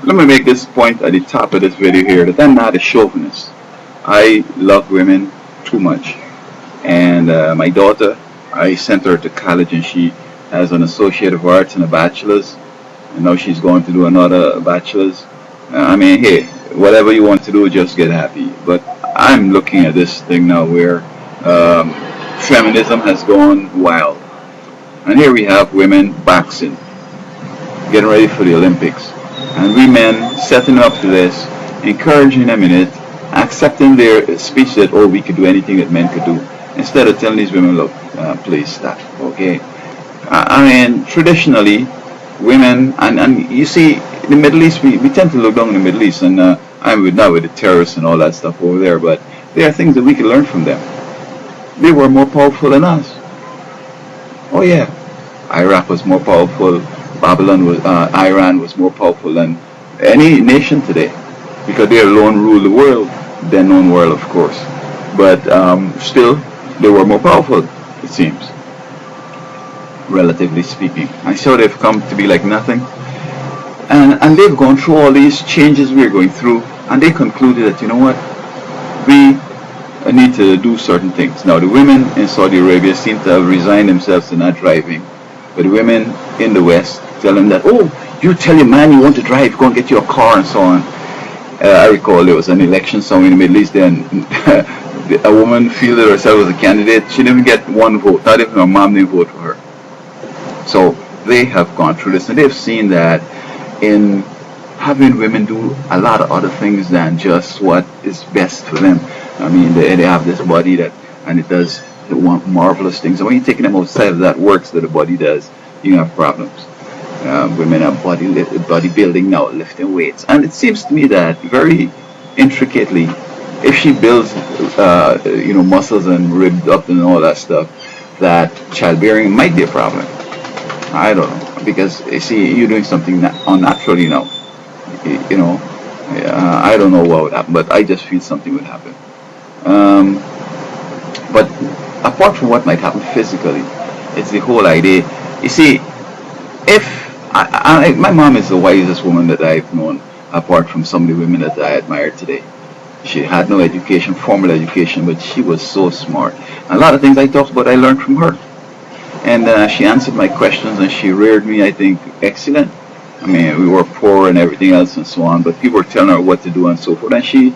Let me make this point at the top of this video here that I'm not a chauvinist. I love women too much. And my daughter, I sent her to college and she has an Associate of Arts and a bachelor's. And now she's going to do another bachelor's. I mean, hey, whatever you want to do, just get happy. But I'm looking at this thing now where um, feminism has gone wild. And here we have women boxing, getting ready for the Olympics. And we men setting up to this, encouraging them in it, accepting their speech that, oh, we could do anything that men could do. Instead of telling these women, look, please stop, okay? I mean, traditionally, women, and you see, in the Middle East, we tend to look down in the Middle East, and I'm with now with the terrorists and all that stuff over there, but there are things that we can learn from them. They were more powerful than us. Oh yeah, Iraq was more powerful. Iran was more powerful than any nation today, because they alone rule the world, their known world, of course. But still, they were more powerful, it seems, relatively speaking. And so they've come to be like nothing. And they've gone through all these changes we're going through, and they concluded that, you know what, we need to do certain things. Now, the women in Saudi Arabia seem to have resigned themselves to not driving, but the women in the West tell them that, oh, you tell your man you want to drive, go and get your car and so on. I recall there was an election somewhere in the Middle East, and a woman fielded herself as a candidate. She didn't even get one vote, not even her mom didn't vote for her. So they have gone through this, and they've seen that in having women do a lot of other things than just what is best for them. I mean, they have this body that, and it does marvelous things. And when you're taking them outside of that works that the body does, you have problems. Women have bodybuilding now, lifting weights. And it seems to me that very intricately, if she builds, muscles and ribbed up and all that stuff, that childbearing might be a problem. I don't know, because you see, you're doing something unnaturally now. I don't know what would happen, but I just feel something would happen. But apart from what might happen physically, it's the whole idea. You see, if my mom is the wisest woman that I've known, apart from some of the women that I admire today. She had no education, formal education, but she was so smart. A lot of things I talked about, I learned from her. And she answered my questions, and she reared me, I think, excellent. I mean, we were poor and everything else and so on, but people were telling her what to do and so forth, and she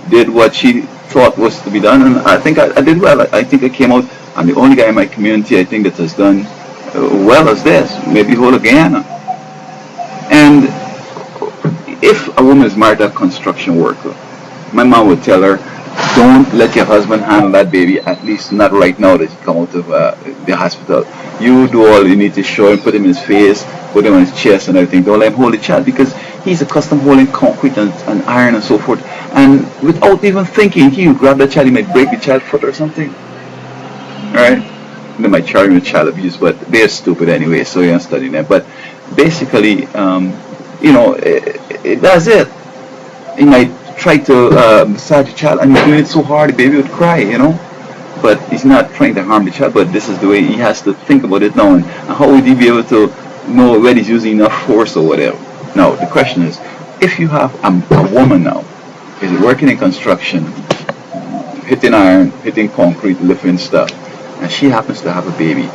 did what she thought was to be done, and I think I did well. I think I came out, I'm the only guy in my community, I think, that has done well as this, maybe whole of Guyana. And if a woman is married to a construction worker, my mom would tell her, don't let your husband handle that baby, at least not right now that you come out of the hospital. You do all you need to show him, put him in his face, put him on his chest and everything. Don't let him hold the child, because he's accustomed to holding concrete and iron and so forth. And without even thinking, he would grab the child, he might break the child's foot or something. Alright? They might charge him with child abuse, but they're stupid anyway, so you're not studying that. But basically, that's it. He might try to massage the child, and he's doing it so hard the baby would cry, But he's not trying to harm the child, but this is the way he has to think about it now. And how would he be able to know when he's using enough force or whatever? Now, the question is, if you have a woman now, is working in construction, hitting iron, hitting concrete, lifting stuff, and she happens to have a baby,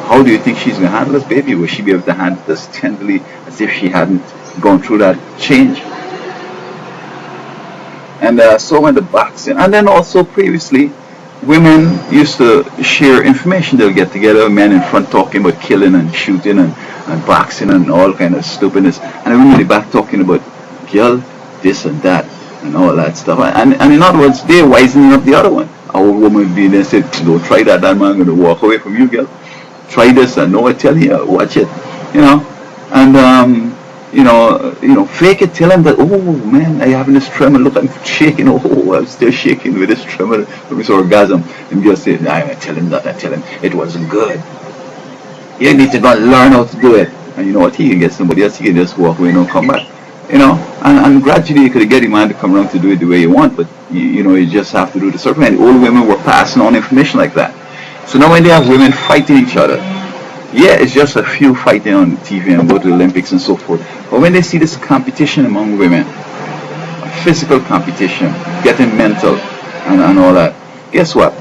how do you think she's going to handle this baby? Will she be able to handle this tenderly as if she hadn't gone through that change? And so when the boxing, and then also previously, women used to share information. They'll get together, men in front talking about killing and shooting and boxing and all kind of stupidness, and the women in the back talking about girl, this and that, and all that stuff. And in other words, they're wisening up the other one. Our woman being there said, don't try that man going to walk away from you, girl. Try this, and no, I tell you, watch it, and fake it, tell him that, oh man, I having this tremor, look, I'm shaking, oh, I'm still shaking with this tremor, with this orgasm, and just say, nah, I tell him that, I tell him it wasn't good. You need to go and learn how to do it, and you know what, he can get somebody else, he can just walk away and come back, and gradually you could get a man to come around to do it the way you want, but you just have to do the certain way. And old women were passing on information like that. So now when they have women fighting each other, Yeah, it's just a few fighting on TV and go to the Olympics and so forth. But when they see this competition among women, physical competition, getting mental and all that, guess what?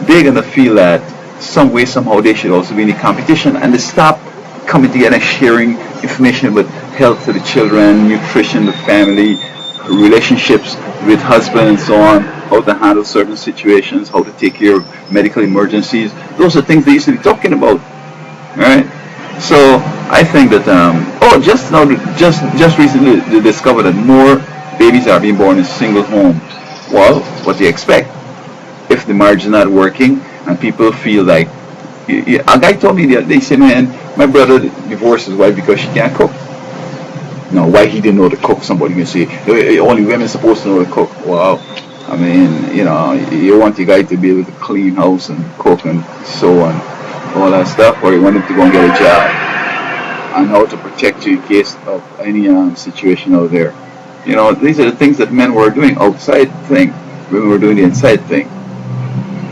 They're gonna feel that some way, somehow they should also be in the competition, and they stop coming together and sharing information with health to the children, nutrition, the family, relationships with husband and so on, how to handle certain situations, how to take care of medical emergencies. Those are things they used to be talking about, right? So I think that just now, just recently they discovered that more babies are being born in single homes. Well, what do you expect? If the marriage is not working and people feel like, a guy told me the other day, he said, man, my brother divorced his wife because she can't cook. Now, why he didn't know to cook? Somebody can say, only women supposed to know to cook. Well, I mean, you want the guy to be able to clean house and cook and so on, all that stuff, or you want him to go and get a job and how to protect you in case of any situation out there. These are the things that men were doing outside thing. Women were doing the inside thing.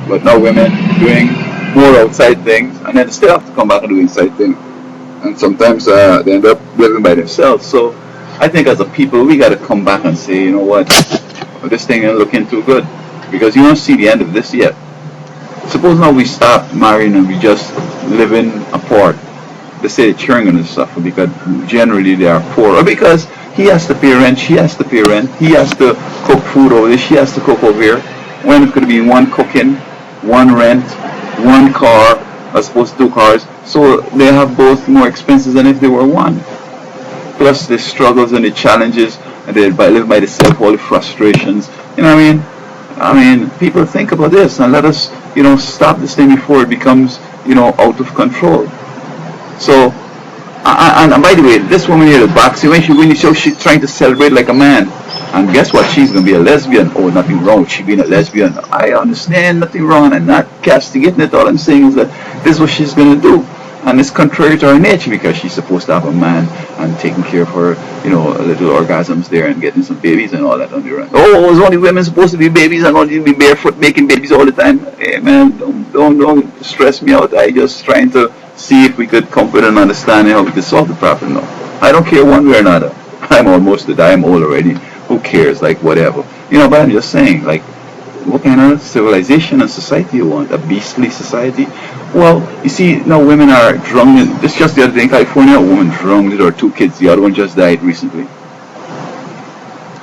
But now women doing more outside things, and then they still have to come back and do inside things. And sometimes they end up living by themselves. So I think as a people, we got to come back and say, you know what, this thing ain't looking too good, because you don't see the end of this yet. Suppose now we stop marrying and we just living apart. They say the children going to suffer because generally they are poor, or because he has to pay rent, she has to pay rent, he has to cook food over there, she has to cook over here. When it could be one cooking, one rent, one car, as opposed to two cars. So they have both more expenses than if they were one. Plus the struggles and the challenges, and they live by themselves, all the frustrations. You know what I mean? I mean, people think about this and let us, stop this thing before it becomes, out of control. So, and by the way, this woman here, the boxing, when she's trying to celebrate like a man. And guess what? She's going to be a lesbian. Oh, nothing wrong with she being a lesbian. I understand, nothing wrong, and I'm not castigating it. All I'm saying is that this is what she's going to do. And it's contrary to her nature, because she's supposed to have a man and taking care of her, little orgasms there and getting some babies and all that on the run. Oh, it's only women supposed to be babies and only be barefoot making babies all the time. Hey, man, don't stress me out. I just trying to see if we could come with an understanding how we could solve the problem now. I don't care one way or another. I'm almost to die. I'm old already. Who cares? Like, whatever. But I'm just saying, like, what kind of civilization and society you want? A beastly society? Well, you see, now women are drunk. This just the other day in California, a woman drunk with her two kids. The other one just died recently.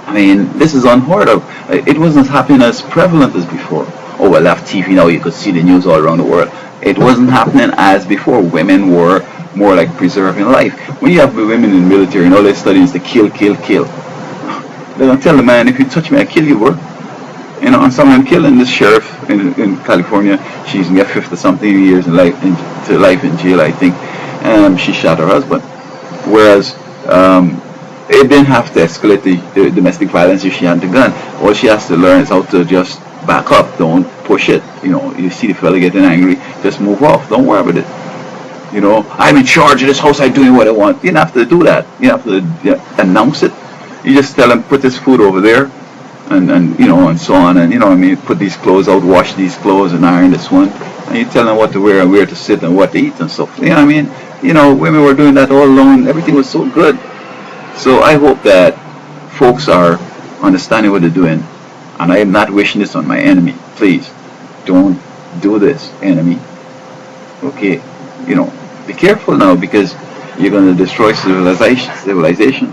I mean, this is unheard of. It wasn't happening as prevalent as before. Oh, well, after TV now, you could see the news all around the world. It wasn't happening as before. Women were more like preserving life. When you have women in the military and all they study is the kill, kill, kill. They don't tell the man, if you touch me, I kill you, bro. And someone killing this sheriff in California, she's in her 50-something years in life in jail, I think. She shot her husband. Whereas it didn't have to escalate the domestic violence if she had the gun. All she has to learn is how to just back up. Don't push it. You see the fella getting angry, just move off. Don't worry about it. I'm in charge of this house. I'm doing what I want. You don't have to do that. You have to announce it. You just tell them, put this food over there, and so on, and put these clothes out, wash these clothes, and iron this one, and you tell them what to wear and where to sit and what to eat and stuff. Women were doing that all alone. Everything was so good. So I hope that folks are understanding what they're doing, and I am not wishing this on my enemy. Please, don't do this, enemy. Okay, be careful now, because you're going to destroy civilization.